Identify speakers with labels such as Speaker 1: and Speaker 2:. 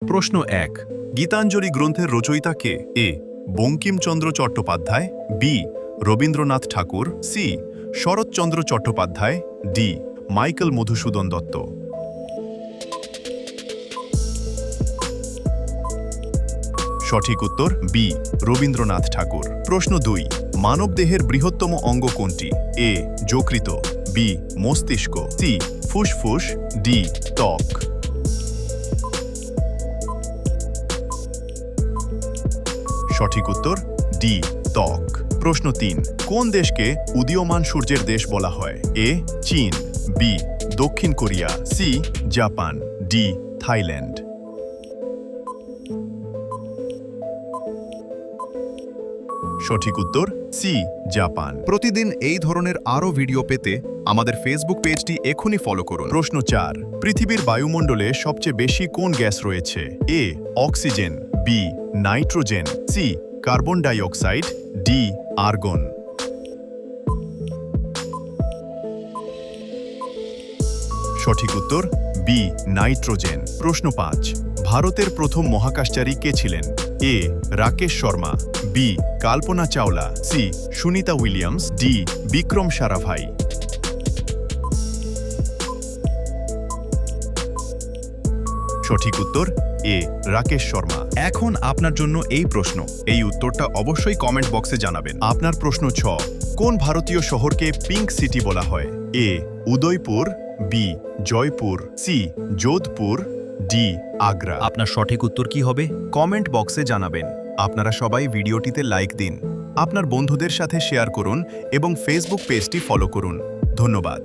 Speaker 1: প্রশ্ন ১। গীতাঞ্জলি গ্রন্থের রচয়িতা কে? A Bankimchandra Chattopadhyay, B Rabindranath Thakur, C Sharatchandra Chattopadhyay, D Michael Madhusudan Dutta. সঠিক উত্তর বি রবীন্দ্রনাথ ঠাকুর। প্রশ্ন ২। মানবদেহের বৃহত্তম অঙ্গ কোনটি? এ যকৃত, বি মস্তিষ্ক, সি ফুসফুস, ডি ত্বক। সঠিক উত্তর ডি ত্বক। প্রশ্ন ৩। কোন দেশকে উদীয়মান সূর্যের দেশ বলা হয়? এ চীন, বি দক্ষিণ Korea, C Japan, D Thailand. সঠিক উত্তর সি জাপান। প্রতিদিন এই ধরনের আরও ভিডিও পেতে আমাদের ফেসবুক পেজটি এখনই ফলো করুন। প্রশ্ন ৪। পৃথিবীর বায়ুমণ্ডলে সবচেয়ে বেশি কোন গ্যাস রয়েছে? A oxygen, B nitrogen, C carbon dioxide, D argon. সঠিক উত্তর বি নাইট্রোজেন। প্রশ্ন ৫। ভারতের প্রথম মহাকাশচারী কে ছিলেন? A Rakesh Sharma, B Kalpana Chawla, C Sunita Williams, D Vikram Sarabhai. সঠিক উত্তর এ রাকেশ শর্মা। এখন আপনার জন্য এই প্রশ্ন, এই উত্তরটা অবশ্যই কমেন্ট বক্সে জানাবেন। আপনার প্রশ্ন ৬। কোন ভারতীয় শহরকে পিঙ্ক সিটি বলা হয়? A Udaipur, B Jaipur, C Jodhpur, D Agra. আপনার সঠিক উত্তর কি হবে কমেন্ট বক্সে জানাবেন। আপনারা সবাই ভিডিওটিতে লাইক দিন, আপনার বন্ধুদের সাথে শেয়ার করুন এবং ফেসবুক পেজটি ফলো করুন। ধন্যবাদ।